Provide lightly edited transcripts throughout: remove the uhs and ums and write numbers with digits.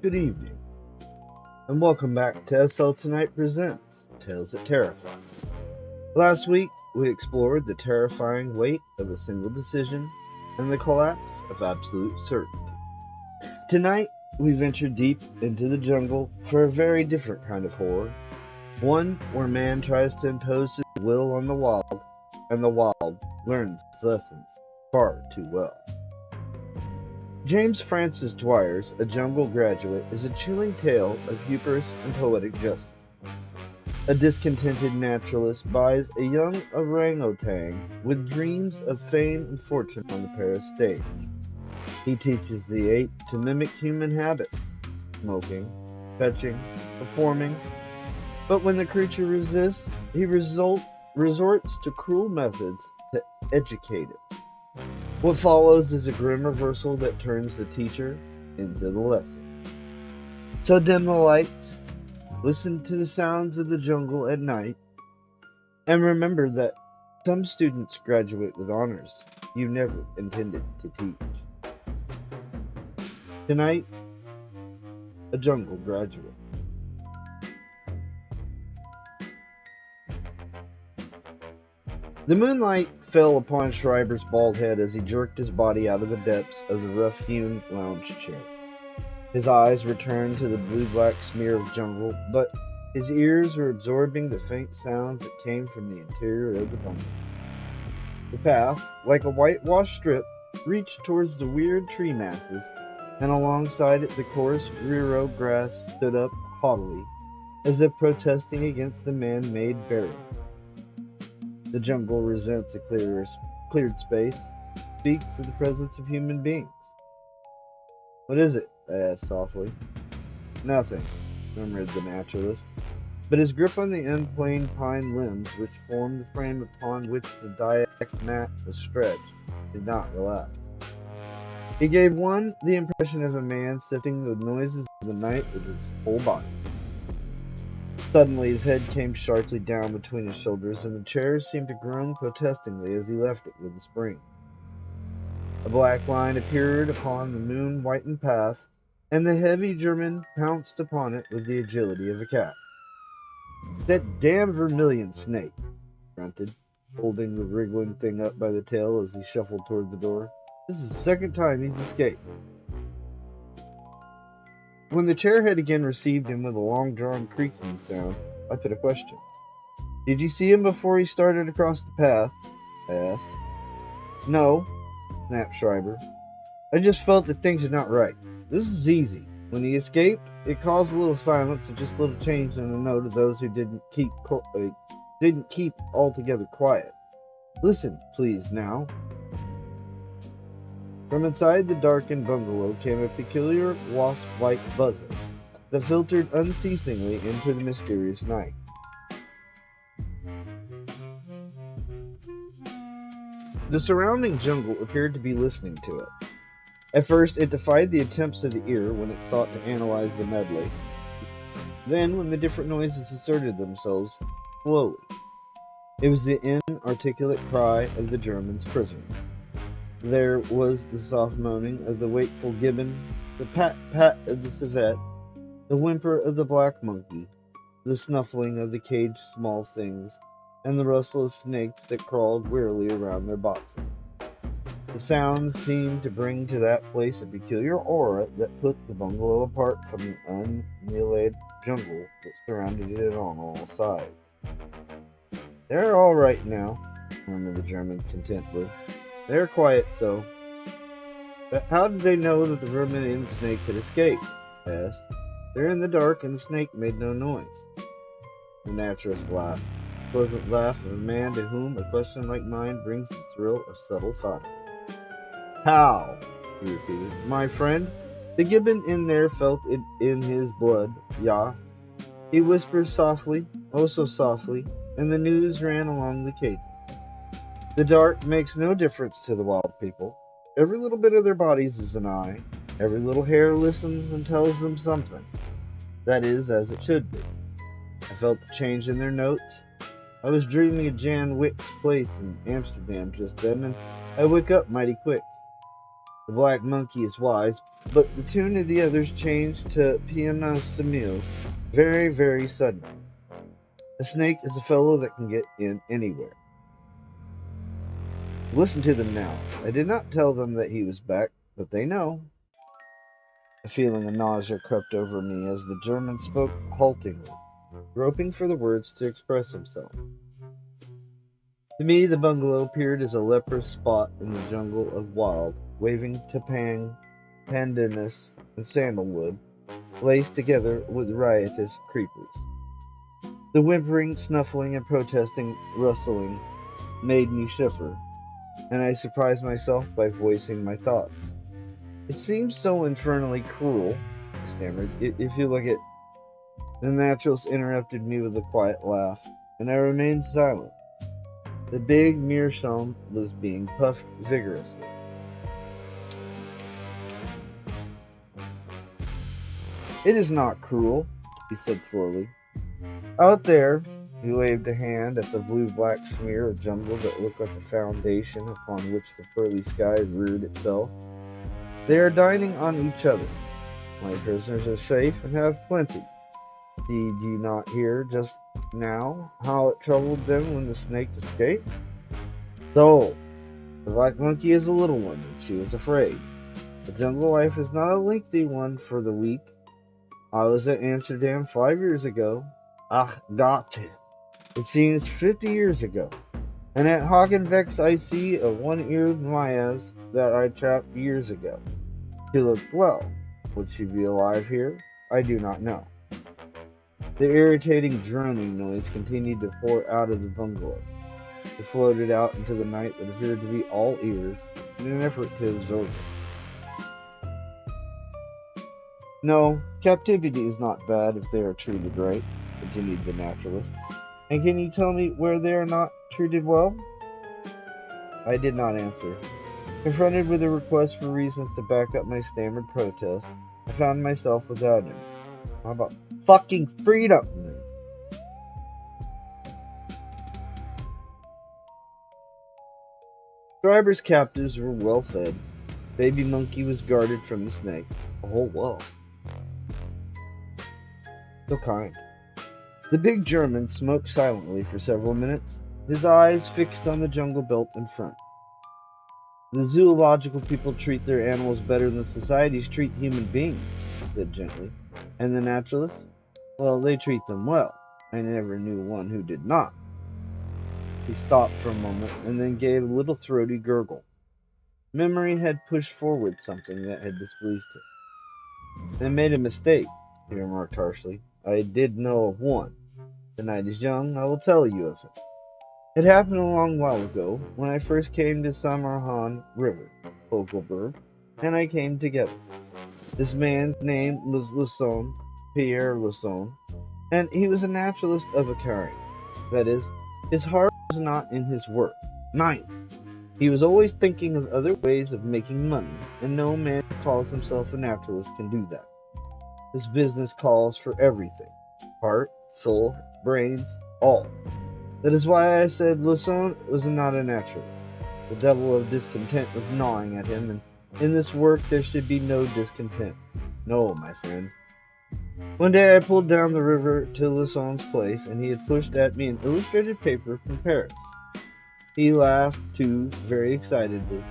Good evening, and welcome back to SL Tonight Presents Tales That Terrify. Last week, we explored the terrifying weight of a single decision and the collapse of absolute certainty. Tonight, we venture deep into the jungle for a very different kind of horror, one where man tries to impose his will on the wild, and the wild learns its lessons far too well. James Francis Dwyer's A Jungle Graduate is a chilling tale of hubris and poetic justice. A discontented naturalist buys a young orang-outang with dreams of fame and fortune on the Paris stage. He teaches the ape to mimic human habits, smoking, fetching, performing, but when the creature resists, he resorts to cruel methods to educate it. What follows is a grim reversal that turns the teacher into the lesson. So dim the lights, listen to the sounds of the jungle at night, and remember that some students graduate with honors you never intended to teach. Tonight, A Jungle Graduate. The moonlight fell upon Schreiber's bald head as he jerked his body out of the depths of the rough-hewn lounge chair. His eyes returned to the blue-black smear of jungle, but his ears were absorbing the faint sounds that came from the interior of the bunker. The path, like a whitewashed strip, reached towards the weird tree masses, and alongside it the coarse rear-row grass stood up haughtily, as if protesting against the man-made barrier. The jungle resents a cleared space, speaks of the presence of human beings. "What is it?" I asked softly. "Nothing," murmured the naturalist, but his grip on the end-planed pine limbs, which formed the frame upon which the diac mat was stretched, did not relax. He gave one the impression of a man sifting the noises of the night with his whole body. Suddenly his head came sharply down between his shoulders, and the chair seemed to groan protestingly as he left it with a spring. A black line appeared upon the moon-whitened path, and the heavy German pounced upon it with the agility of a cat. "That damn vermilion snake," he grunted, holding the wriggling thing up by the tail as he shuffled toward the door. "This is the second time he's escaped." When the chairhead again received him with a long-drawn creaking sound, I put a question. "Did you see him before he started across the path?" I asked. "No," snapped Schreiber. "I just felt that things are not right. This is easy. When he escaped, it caused a little silence and just a little change in the note of those who didn't keep altogether quiet. Listen, please, now." From inside the darkened bungalow came a peculiar wasp-like buzzing that filtered unceasingly into the mysterious night. The surrounding jungle appeared to be listening to it. At first, it defied the attempts of the ear when it sought to analyze the medley. Then, when the different noises asserted themselves, slowly. It was the inarticulate cry of the German's prisoner. There was the soft moaning of the wakeful gibbon, the pat-pat of the civet, the whimper of the black monkey, the snuffling of the caged small things, and the rustle of snakes that crawled wearily around their boxes. The sounds seemed to bring to that place a peculiar aura that put the bungalow apart from the unmillied jungle that surrounded it on all sides. They're all right now, murmured the German contentedly. They're quiet, so. But how did they know that the vermin and the snake had escaped? I asked. They're in the dark, and the snake made no noise. The naturalist laughed. The pleasant laugh of a man to whom a question like mine brings the thrill of subtle flattery. How? He repeated. My friend? The gibbon in there felt it in his blood, ja. He whispered softly, oh so softly, and the news ran along the cage. The dark makes no difference to the wild people. Every little bit of their bodies is an eye. Every little hair listens and tells them something. That is as it should be. I felt the change in their notes. I was dreaming of Jan Wick's place in Amsterdam just then, and I woke up mighty quick. The black monkey is wise, but the tune of the others changed to pianissimo very, very suddenly. A snake is a fellow that can get in anywhere. Listen to them now. I did not tell them that he was back, but they know. A feeling of nausea crept over me as the German spoke haltingly, groping for the words to express himself. To me, the bungalow appeared as a leprous spot in the jungle of wild, waving tapang, pandanus, and sandalwood, laced together with riotous creepers. The whimpering, snuffling, and protesting rustling made me shiver, and I surprised myself by voicing my thoughts. It seems so infernally cruel, I stammered. If you look at... The naturalist interrupted me with a quiet laugh, and I remained silent. The big meerschaum was being puffed vigorously. It is not cruel, he said slowly. Out there, he waved a hand at the blue-black smear of jungle that looked like the foundation upon which the pearly sky reared itself. They are dining on each other. My prisoners are safe and have plenty. Did you not hear just now how it troubled them when the snake escaped? So, the black monkey is a little one, and she was afraid. The jungle life is not a lengthy one for the weak. I was at Amsterdam 5 years ago. Ach, Gott! It seems 50 years ago. And at Hagenvex I see a one-eared Mayas that I trapped years ago. She looked well. Would she be alive here? I do not know. The irritating droning noise continued to pour out of the bungalow. It floated out into the night that appeared to be all ears in an effort to absorb it. No, captivity is not bad if they are treated right, continued the naturalist. And can you tell me where they are not treated well? I did not answer. Confronted with a request for reasons to back up my stammered protest, I found myself without him. How about fucking freedom? Driver's captives were well fed. Baby monkey was guarded from the snake. Oh, well. So kind. The big German smoked silently for several minutes, his eyes fixed on the jungle belt in front. The zoological people treat their animals better than societies treat human beings, he said gently. And the naturalists? Well, they treat them well. I never knew one who did not. He stopped for a moment and then gave a little throaty gurgle. Memory had pushed forward something that had displeased him. I made a mistake, he remarked harshly. I did know of one. The night is young, I will tell you of it. It happened a long while ago, when I first came to Samarhan River, Vogelberg, and I came together. This man's name was Lasson, Pierre Lasson, and he was a naturalist of a kind. That is, his heart was not in his work. Nein! He was always thinking of other ways of making money, and no man who calls himself a naturalist can do that. This business calls for everything. Heart, soul, brains, all. That is why I said Lasson was not a naturalist. The devil of discontent was gnawing at him, and in this work there should be no discontent. No, my friend. One day I pulled down the river to Lasson's place, and he had pushed at me an illustrated paper from Paris. He laughed, too, very excitedly.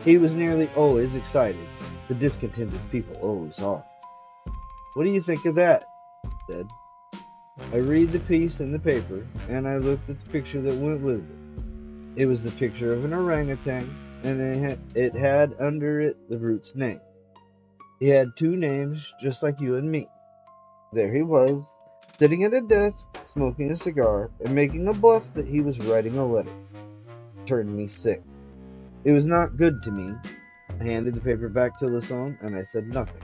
He was nearly always excited. The discontented people always are. What do you think of that? He said. I read the piece in the paper, and I looked at the picture that went with it. It was the picture of an orangutan, and it had under it the brute's name. He had two names, just like you and me. There he was, sitting at a desk, smoking a cigar, and making a bluff that he was writing a letter. It turned me sick. It was not good to me. I handed the paper back to Lasson, and I said nothing.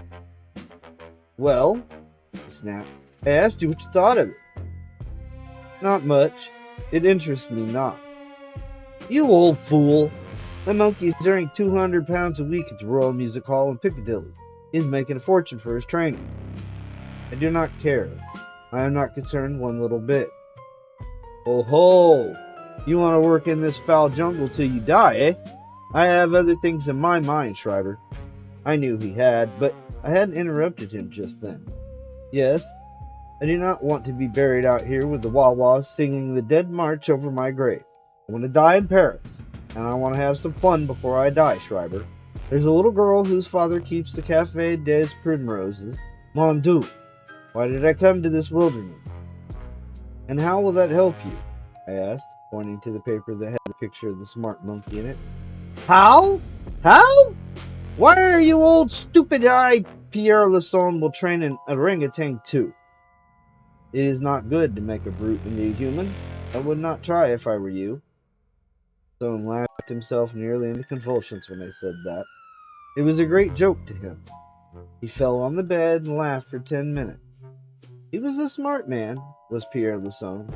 Well, he snapped, I asked you what you thought of it. Not much. It interests me not. You old fool. The monkey is earning 200 pounds a week at the Royal Music Hall in Piccadilly. He's making a fortune for his training. I do not care. I am not concerned one little bit. Oh ho! You want to work in this foul jungle till you die, eh? I have other things in my mind, Schreiber. I knew he had, but I hadn't interrupted him just then. Yes, I do not want to be buried out here with the wah-wahs singing the Dead March over my grave. I want to die in Paris, and I want to have some fun before I die, Schreiber. There's a little girl whose father keeps the Café des Primroses. Mon Dieu, why did I come to this wilderness? And how will that help you? I asked, pointing to the paper that had the picture of the smart monkey in it. How? How? Why are you old stupid-eyed? Pierre Lasson will train an orangutan too. It is not good to make a brute into a human. I would not try if I were you. Lasson laughed himself nearly into convulsions when I said that. It was a great joke to him. He fell on the bed and laughed for 10 minutes. He was a smart man, was Pierre Lasson.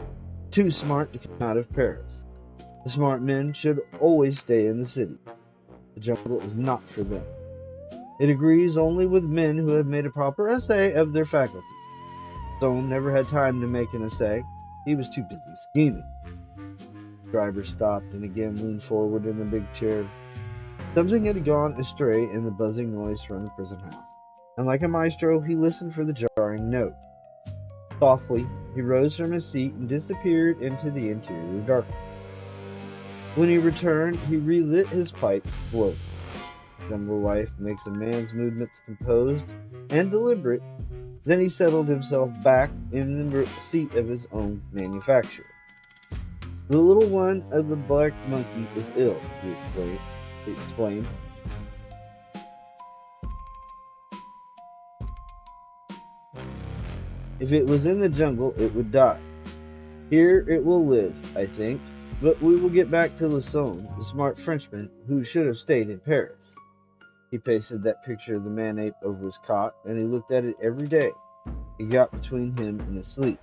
Too smart to come out of Paris. The smart men should always stay in the city. The jungle is not for them. It agrees only with men who have made a proper essay of their faculties. Lasson never had time to make an essay. He was too busy scheming. The driver stopped and again leaned forward in the big chair. Something had gone astray in the buzzing noise from the prison house, and like a maestro, he listened for the jarring note. Softly, he rose from his seat and disappeared into the interior darkness. When he returned, he relit his pipe slowly. Jungle life makes a man's movements composed and deliberate. Then he settled himself back in the seat of his own manufacture. The little one of the black monkey is ill, he explained. If it was in the jungle, it would die. Here it will live, I think, but we will get back to Lasson, the smart Frenchman who should have stayed in Paris. He pasted that picture of the man-ape over his cot, and he looked at it every day. It got between him and his sleep.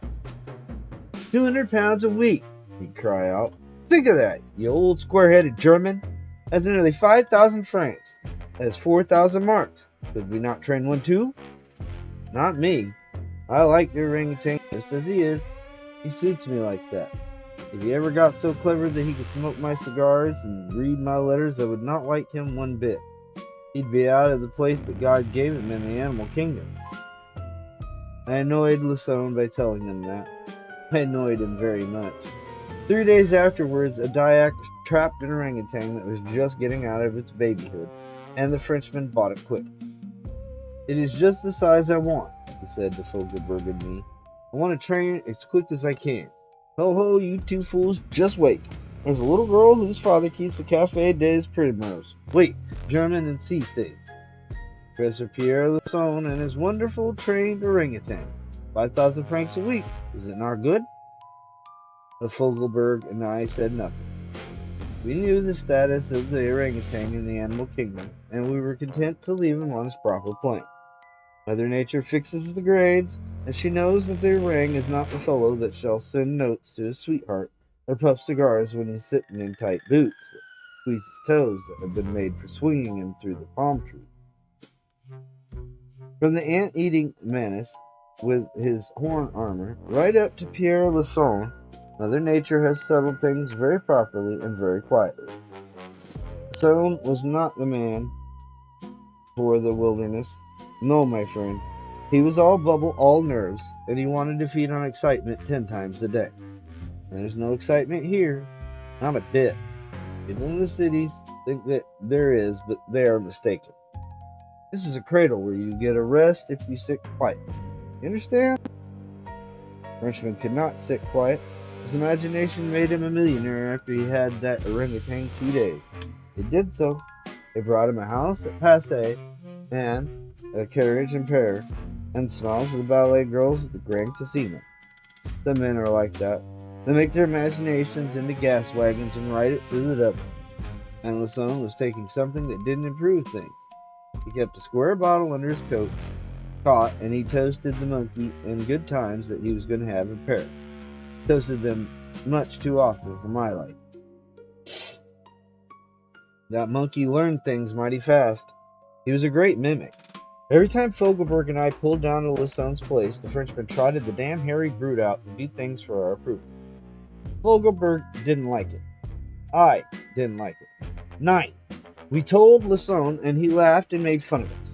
200 pounds a week, he'd cry out. Think of that, you old square-headed German. That's nearly 5,000 francs. That is 4,000 marks. Could we not train one too? Not me. I like the orangutan just as he is. He suits me like that. If he ever got so clever that he could smoke my cigars and read my letters, I would not like him one bit. He'd be out of the place that God gave him in the animal kingdom. I annoyed Lasson by telling him that. I annoyed him very much. 3 days afterwards, a Dyak trapped an orangutan that was just getting out of its babyhood, and the Frenchman bought it quick. It is just the size I want, he said to Fogelberg and me. I want to train it as quick as I can. Ho ho, you two fools, just wait. There's a little girl whose father keeps the Café des Primroses. Wait, German and see things. Professor Pierre Lasson and his wonderful trained orangutan. 5,000 francs a week. Is it not good? The Fogelberg and I said nothing. We knew the status of the orangutan in the animal kingdom, and we were content to leave him on his proper plane. Mother Nature fixes the grades, and she knows that the orang is not the fellow that shall send notes to his sweetheart or puff cigars when he's sitting in tight boots that squeeze his toes that have been made for swinging him through the palm trees. From the ant-eating menace with his horn armor right up to Pierre Lasson, Mother Nature has settled things very properly and very quietly. Lasson was not the man for the wilderness. No, my friend. He was all bubble, all nerves, and he wanted to feed on excitement 10 times a day. And there's no excitement here. Not a bit. People in the cities think that there is, but they are mistaken. This is a cradle where you get a rest if you sit quiet. You understand? Frenchman could not sit quiet. His imagination made him a millionaire after he had that orangutan 2 days. It did so. It brought him a house at Passy and a carriage and pair, and smiles of the ballet girls at the Grand Casino. Some men are like that. They make their imaginations into gas wagons and ride it through the devil. And Lasson was taking something that didn't improve things. He kept a square bottle under his coat, and he toasted the monkey in good times that he was going to have in Paris. Toasted them much too often for my life. That monkey learned things mighty fast. He was a great mimic. Every time Fogelberg and I pulled down to Lasson's place, the Frenchman trotted the damn hairy brute out and did things for our approval. Fogelberg didn't like it. I didn't like it. 9. We told Lasson, and he laughed and made fun of us.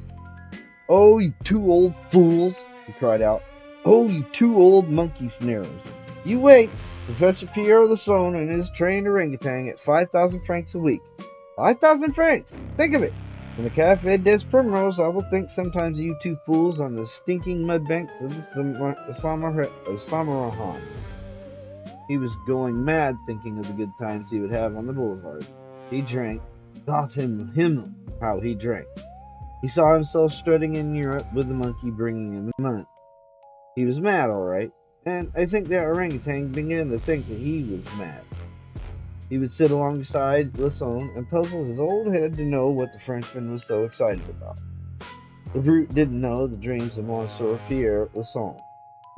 "Oh, you 2 old fools," he cried out. "Oh, you 2 old monkey snares. You wait. Professor Pierre Lasson and his trained orangutan at 5,000 francs a week. 5,000 francs! Think of it! In the Café des Primroses, I will think sometimes of you 2 fools on the stinking mud banks of the Samarahan." He was going mad thinking of the good times he would have on the boulevards. He drank. Got him how he drank. He saw himself strutting in Europe with the monkey bringing him money. He was mad, all right, and I think that orangutan began to think that he was mad. He would sit alongside Lasson and puzzle his old head to know what the Frenchman was so excited about. The brute didn't know the dreams of Monsieur Pierre Lasson.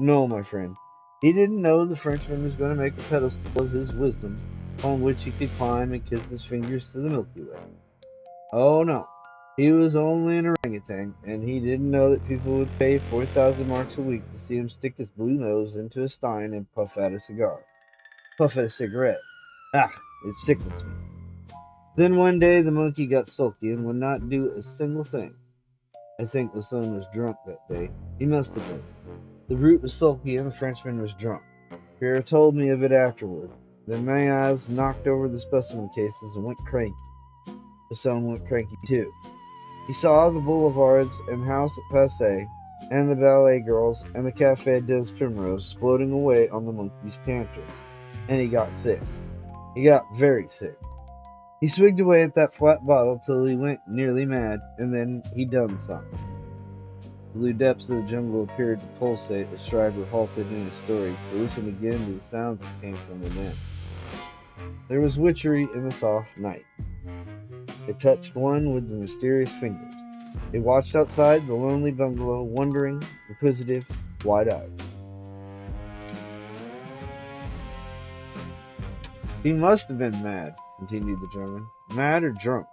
No, my friend, he didn't know the Frenchman was going to make a pedestal of his wisdom on which he could climb and kiss his fingers to the Milky Way. Oh no, he was only an orangutan, and he didn't know that people would pay 4,000 marks a week to see him stick his blue nose into a stein and puff at a cigarette. Ah, it sickens me. Then one day the monkey got sulky and would not do a single thing. I think Lasson was drunk that day. He must have been. The brute was sulky and the Frenchman was drunk. Pierre told me of it afterward. Then my eyes knocked over the specimen cases and went cranky. Lasson went cranky too. He saw the boulevards and house at Passy, and the ballet girls and the Café des Primroses floating away on the monkey's tantrums, and he got sick. He got very sick. He swigged away at that flat bottle till he went nearly mad, and then he done something. The blue depths of the jungle appeared to pulsate as Schreiber halted in his story to listen again to the sounds that came from within. There was witchery in the soft night. It touched one with the mysterious fingers. They watched outside the lonely bungalow, wondering, inquisitive, wide-eyed. "He must have been mad," continued the German. "Mad or drunk.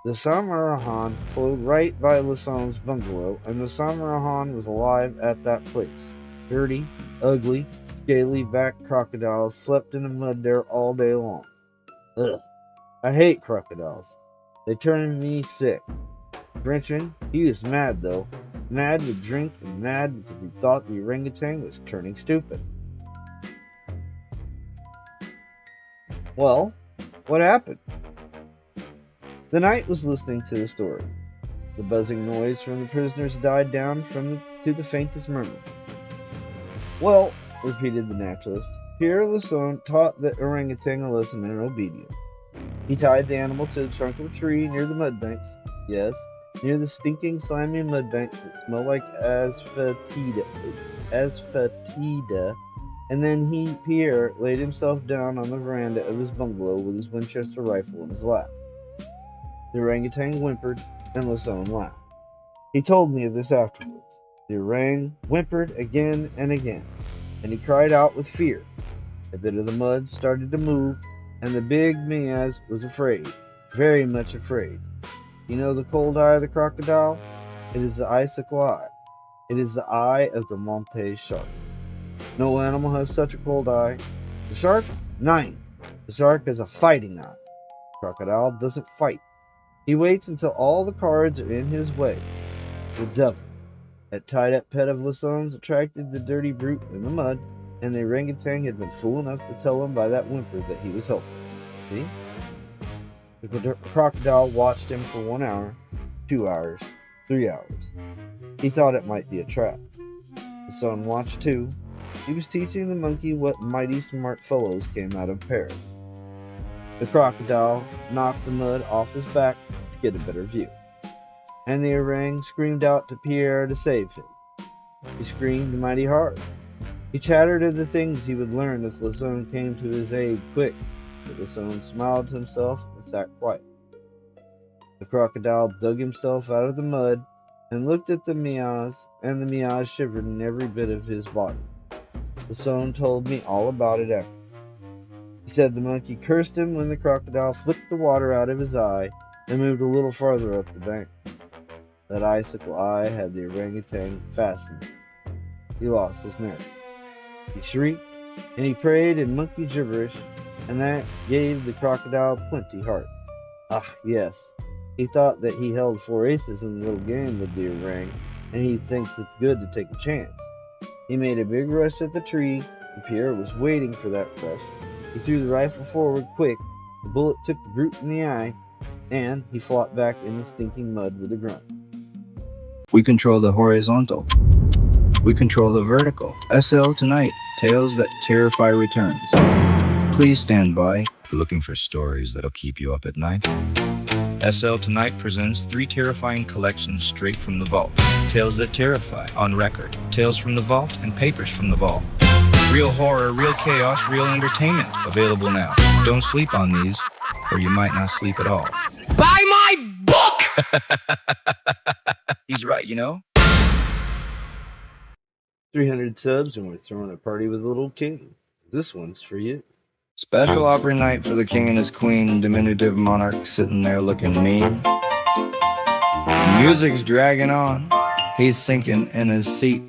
The Samarahan flowed right by Lasson's bungalow, and the Samarahan was alive at that place. Dirty, ugly, scaly-backed crocodiles slept in the mud there all day long. Ugh. I hate crocodiles. They turn me sick. Frenchman, he was mad though. Mad with drink and mad because he thought the orangutan was turning stupid." Well, what happened? The night was listening to the story. The buzzing noise from the prisoners died down to the faintest murmur. "Well," repeated the naturalist, "Pierre Lasson taught the orangutan a lesson in obedience. He tied the animal to the trunk of a tree near the mud banks. Yes, near the stinking, slimy mud banks that smell like asphaltida. And then Pierre, laid himself down on the veranda of his bungalow with his Winchester rifle in his lap. The orangutan whimpered, and Lasson laughed. He told me of this afterwards. The orang whimpered again and again, and he cried out with fear. A bit of the mud started to move, and the big Miaz was afraid, very much afraid. You know the cold eye of the crocodile? It is the icicle eye. It is the eye of the Montese shark. No animal has such a cold eye. The shark? Nein. The shark has a fighting eye. The crocodile doesn't fight. He waits until all the cards are in his way. The devil. That tied-up pet of Lasson's attracted the dirty brute in the mud, and the orangutan had been fool enough to tell him by that whimper that he was helpless. See? The crocodile watched him for 1 hour, 2 hours, 3 hours. He thought it might be a trap. Lasson watched too, He was teaching the monkey what mighty smart fellows came out of Paris. The crocodile knocked the mud off his back to get a better view, and the orang screamed out to Pierre to save him. He screamed mighty hard. He chattered of the things he would learn if Lasson came to his aid quick, but Lasson smiled to himself and sat quiet. The crocodile dug himself out of the mud and looked at the meows, and the meows shivered in every bit of his body. Lasson told me all about it after. He said the monkey cursed him when the crocodile flicked the water out of his eye and moved a little farther up the bank. That icicle eye had the orangutan fascinated. He lost his nerve. He shrieked, and he prayed in monkey gibberish, and that gave the crocodile plenty heart. Ah, yes, he thought that he held 4 aces in the little game with the orang, and he thinks it's good to take a chance. He made a big rush at the tree, and Pierre was waiting for that rush. He threw the rifle forward quick, the bullet took the brute in the eye, and he flopped back in the stinking mud with a grunt. We control the horizontal. We control the vertical. SL tonight, Tales That Terrify returns. Please stand by. Looking for stories that'll keep you up at night? SL Tonight presents 3 terrifying collections straight from the vault. Tales That Terrify, on record, Tales from the Vault, and Papers from the Vault. Real horror, real chaos, real entertainment. Available now. Don't sleep on these, or you might not sleep at all. Buy my book! He's right, you know? 300 subs, and we're throwing a party with the little king. This one's for you. Special opera night for the king and his queen, diminutive monarch sitting there looking mean. Music's dragging on. He's sinking in his seat,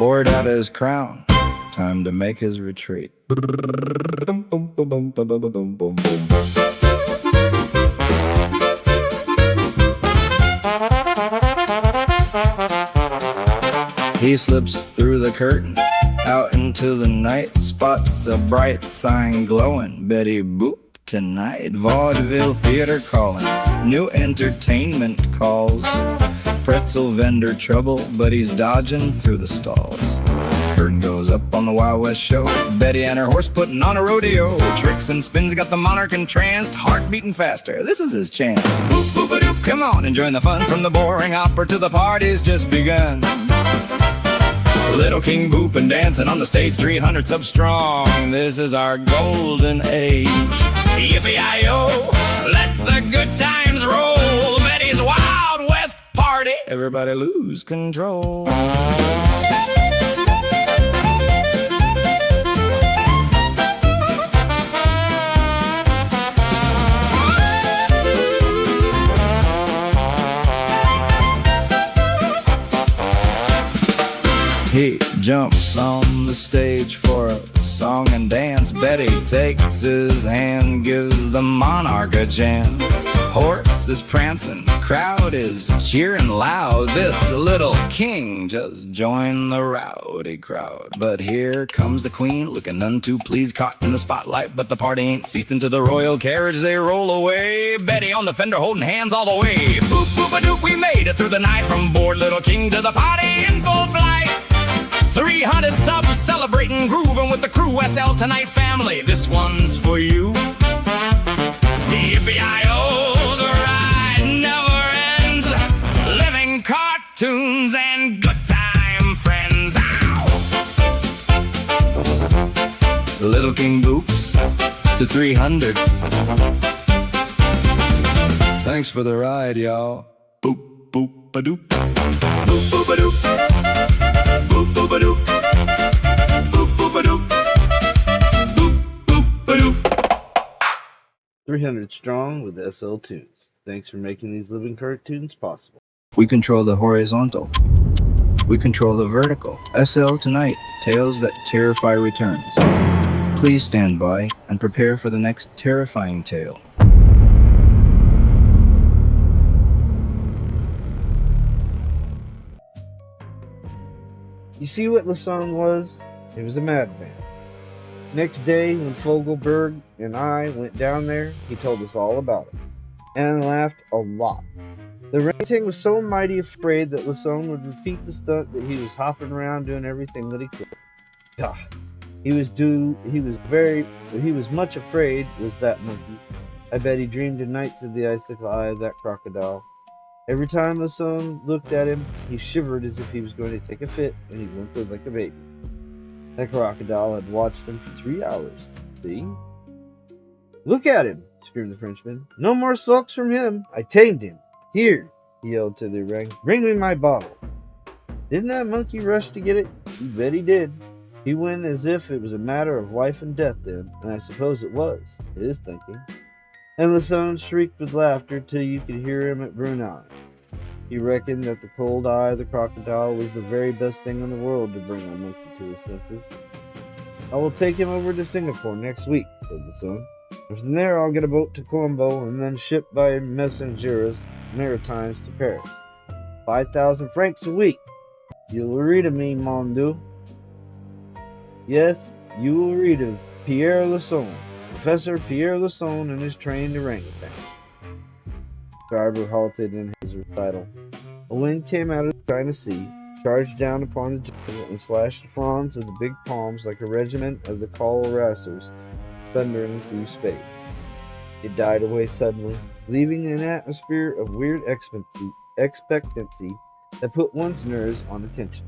bored out of his crown. Time to make his retreat. He slips through the curtain, out into the night, spots a bright sign glowing. Betty Boop tonight, vaudeville theater calling, new entertainment calls. Pretzel vendor trouble, but he's dodging through the stalls. Curtain goes up on the Wild West show, Betty and her horse putting on a rodeo. Tricks and spins got the monarch entranced, heart beating faster, this is his chance. Boop boop a doop, come on and join the fun, from the boring opera to the party's just begun. Little King booping, dancing on the stage, 300 subs strong. This is our golden age. Yippee-yi-yo, let the good times roll. Betty's Wild West party, everybody lose control. He jumps on the stage for a song and dance. Betty takes his hand, gives the monarch a chance. Horse is prancing, crowd is cheering loud. This little king just joined the rowdy crowd. But here comes the queen, looking none too pleased, caught in the spotlight. But the party ain't ceased. Into the royal carriage they roll away. Betty on the fender holding hands all the way. Boop boop a doop, we made it through the night, from bored little king to the party in full flight. 300 subs celebrating, grooving with the crew. SL Tonight family, this one's for you. Yippee-yi-yo, the ride never ends. Living cartoons and good time friends. Ow! Little King boops to 300. Thanks for the ride, y'all. Boop boop a doop. Boop boop a doop. Boop boop a doop. Boop boop a doop. Boop boop a doop. 300 strong with SL Tunes. Thanks for making these living cartoons possible. We control the horizontal. We control the vertical. SL Tonight, Tales That Terrify returns. Please stand by and prepare for the next terrifying tale. You see what Lasson was? He was a madman. Next day, when Fogelberg and I went down there, he told us all about it, and laughed a lot. The orangutan was so mighty afraid that Lasson would repeat the stunt that he was hopping around doing everything that he could. God. He was much afraid, was that monkey. I bet he dreamed of nights of the icicle eye of that crocodile. Every time the sun looked at him, he shivered as if he was going to take a fit, and he whimpered like a baby. That crocodile had watched him for 3 hours. See? Look at him, screamed the Frenchman. No more sulks from him. I tamed him. Here, he yelled to the orang. Bring me my bottle. Didn't that monkey rush to get it? You bet he did. He went as if it was a matter of life and death then, and I suppose it was, his thinking. And Lasson shrieked with laughter till you could hear him at Brunei. He reckoned that the cold eye of the crocodile was the very best thing in the world to bring a monkey to his senses. I will take him over to Singapore next week, said Lasson. And from there I'll get a boat to Colombo and then ship by messengers maritimes to Paris. 5,000 francs a week. You will read of me, mon Dieu. Yes, you will read of Pierre Lasson, Professor Pierre Lasson and his trained orangutan. Schreiber halted in his recital. A wind came out of the China Sea, charged down upon the jungle, and slashed the fronds of the big palms like a regiment of the colorasers thundering through space. It died away suddenly, leaving an atmosphere of weird expectancy that put one's nerves on attention.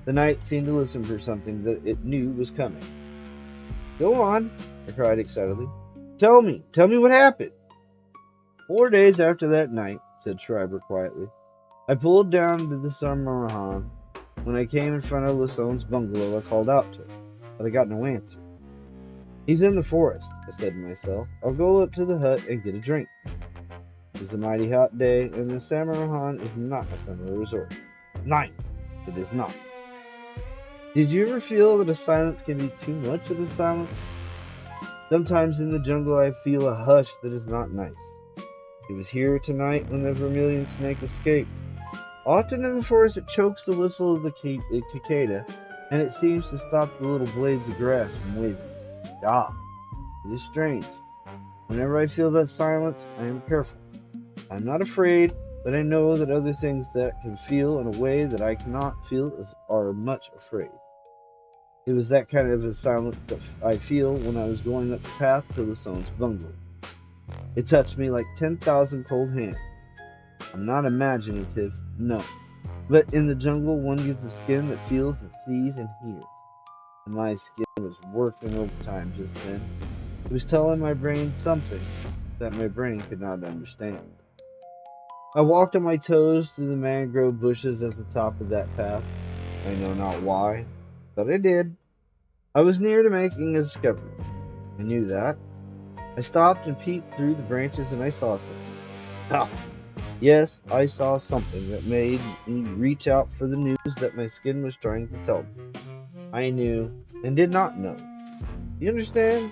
The night seemed to listen for something that it knew was coming. Go on, I cried excitedly. Tell me what happened. 4 days after that night, said Schreiber quietly, I pulled down to the Samarhan. When I came in front of Lasson's bungalow, I called out to him, but I got no answer. He's in the forest, I said to myself. I'll go up to the hut and get a drink. It was a mighty hot day, and the Samarhan is not a summer resort. Nein, it is not. Did you ever feel that a silence can be too much of a silence? Sometimes in the jungle I feel a hush that is not nice. It was here tonight when the vermilion snake escaped. Often in the forest it chokes the whistle of the cicada, and it seems to stop the little blades of grass from waving. Ah, it is strange. Whenever I feel that silence, I am careful. I am not afraid, but I know that other things that can feel in a way that I cannot feel are much afraid. It was that kind of a silence that I feel when I was going up the path to Lasson's bungalow. It touched me like 10,000 cold hands. I'm not imaginative, no. But in the jungle, one gets a skin that feels and sees and hears. And my skin was working overtime just then. It was telling my brain something that my brain could not understand. I walked on my toes through the mangrove bushes at the top of that path. I know not why, but I did. I was near to making a discovery. I knew that. I stopped and peeped through the branches and I saw something. Ah! Yes, I saw something that made me reach out for the news that my skin was trying to tell me. I knew and did not know. You understand?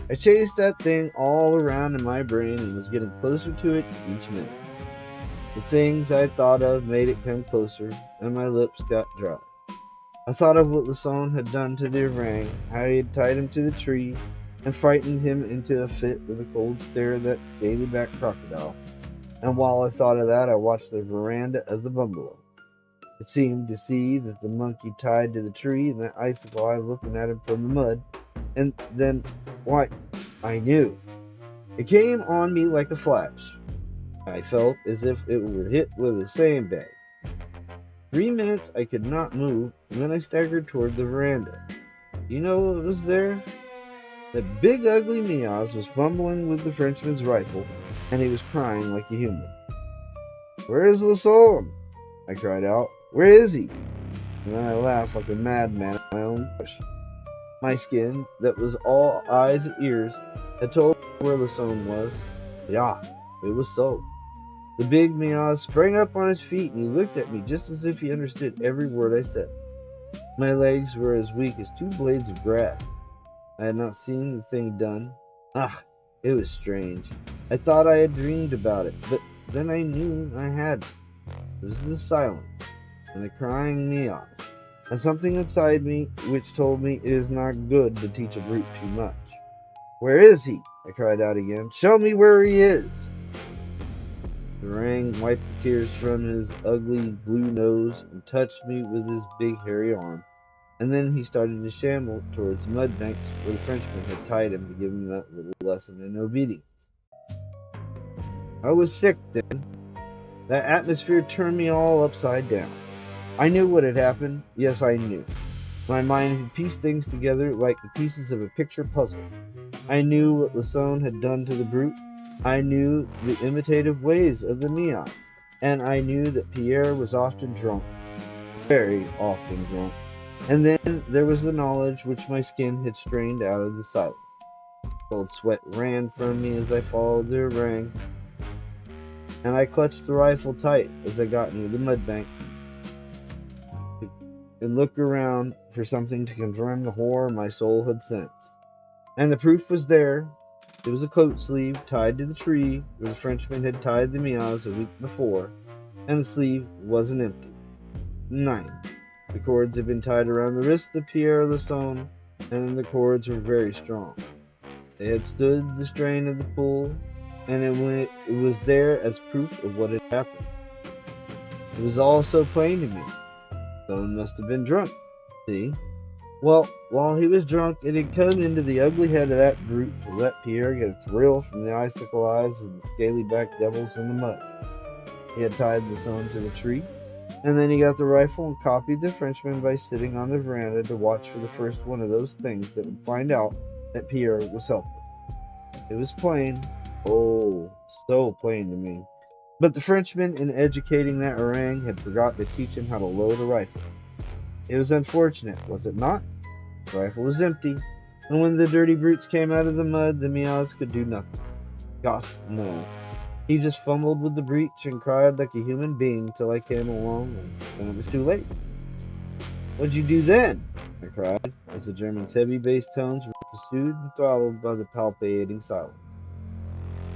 I chased that thing all around in my brain and was getting closer to it each minute. The things I thought of made it come closer, and my lips got dry. I thought of what Lasson had done to the orang, how he had tied him to the tree and frightened him into a fit with a cold stare of that scaly-backed crocodile. And while I thought of that, I watched the veranda of the bungalow. It seemed to see that the monkey tied to the tree and that icicle eye looking at him from the mud. And then, why, I knew. It came on me like a flash. I felt as if it were hit with a sandbag. 3 minutes I could not move, and then I staggered toward the veranda. You know what was there? That big ugly Miaz was fumbling with the Frenchman's rifle, and he was crying like a human. Where is Lasson? I cried out. Where is he? And then I laughed like a madman at my own push. My skin, that was all eyes and ears, had told me where Lasson was. Yeah, it was so. The big Miaz sprang up on his feet and he looked at me just as if he understood every word I said. My legs were as weak as 2 blades of grass. I had not seen the thing done. Ah, it was strange. I thought I had dreamed about it, but then I knew I hadn't. It was the silence and the crying Miaz, and something inside me which told me it is not good to teach a brute too much. Where is he? I cried out again. Show me where he is. The orang wiped the tears from his ugly blue nose and touched me with his big hairy arm. and then he started to shamble towards the mud banks where the Frenchman had tied him to give him that little lesson in obedience. I was sick then. That atmosphere turned me all upside down. I knew what had happened. Yes, I knew. My mind had pieced things together like the pieces of a picture puzzle. I knew what Lasson had done to the brute. I knew the imitative ways of the Mias. And I knew that Pierre was often drunk. Very often drunk. And then there was the knowledge which my skin had strained out of the silence. Cold sweat ran from me as I followed their harangue, and I clutched the rifle tight as I got near the mud bank and looked around for something to confirm the horror my soul had sensed. And the proof was there. It was a coat sleeve tied to the tree where the Frenchman had tied the Mias a week before, and the sleeve wasn't empty. 9. The cords had been tied around the wrist of Pierre Lasson, and the cords were very strong. They had stood the strain of the pull, and it was there as proof of what had happened. It was all so plain to me. Lasson must have been drunk. See? Well, while he was drunk, it had come into the ugly head of that brute to let Pierre get a thrill from the icicle eyes of the scaly-backed devils in the mud. He had tied Lasson to the tree, and then he got the rifle and copied the Frenchman by sitting on the veranda to watch for the first one of those things that would find out that Pierre was helpless. It was plain, oh, so plain to me. But the Frenchman, in educating that orang, had forgot to teach him how to load a rifle. It was unfortunate, was it not? The rifle was empty, and when the dirty brutes came out of the mud, the Mias could do nothing. Gosh, no. He just fumbled with the breech and cried like a human being till I came along, and then it was too late. What'd you do then? I cried, as the German's heavy bass tones were pursued and throttled by the palpitating silence.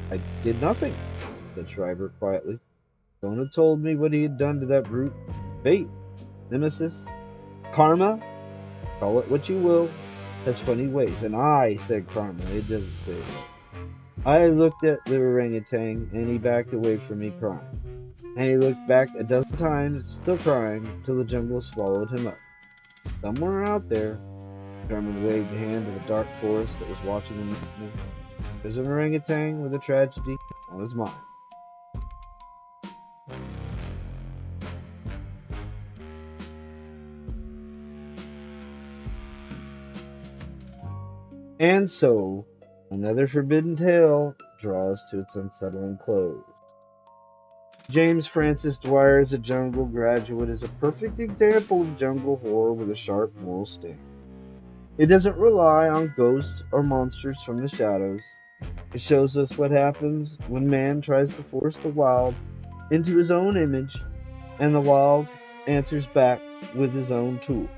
I did nothing, said Schreiber quietly. Lasson had told me what he had done to that brute. Fate, nemesis, karma, call it what you will, has funny ways. And I said karma, it doesn't say that. I looked at the orangutan, and he backed away from me crying. And he looked back a dozen times, still crying, till the jungle swallowed him up. Somewhere out there, Sherman waved a hand to the dark forest that was watching and listening. There's an orangutan with a tragedy on his mind. And so, another forbidden tale draws to its unsettling close. James Francis Dwyer, as a jungle graduate, is a perfect example of jungle horror with a sharp moral sting. It doesn't rely on ghosts or monsters from the shadows. It shows us what happens when man tries to force the wild into his own image, and the wild answers back with his own tools.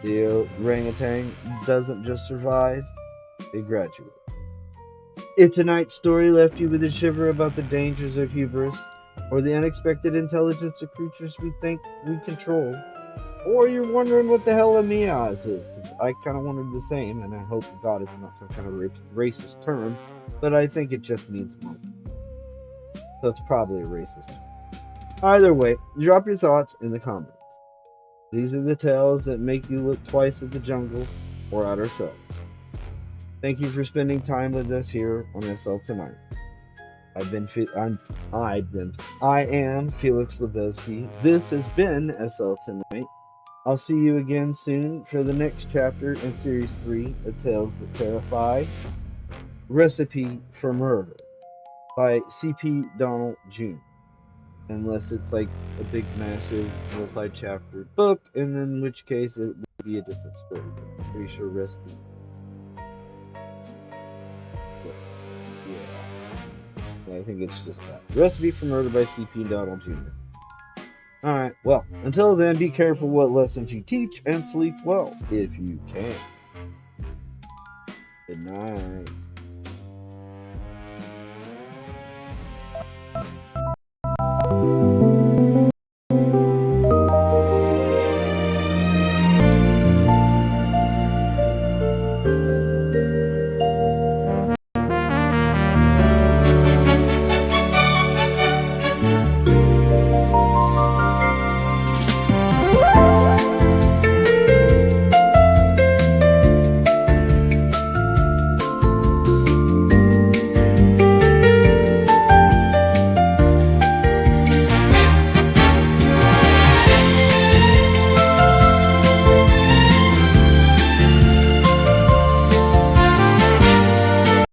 The orangutan doesn't just survive, it graduates. If tonight's story left you with a shiver about the dangers of hubris, or the unexpected intelligence of creatures we think we control, or you're wondering what the hell a Mias is, because I kind of wondered the same, and I hope God is not some kind of racist term, but I think it just means monkey. So it's probably a racist term. Either way, drop your thoughts in the comments. These are the tales that make you look twice at the jungle or at ourselves. Thank you for spending time with us here on SL Tonight. I am Felix Lebesky. This has been SL Tonight. I'll see you again soon for the next chapter in Series 3 of Tales That Terrify, Recipe for Murder by C.P. Donald Jr. Unless it's like a big, massive, multi-chapter book, and in which case it would be a different story. I'm pretty sure Recipe. I think it's just that. Recipe for Murder by C.P. Donald Jr. Alright, well, until then, be careful what lessons you teach and sleep well, if you can. Good night.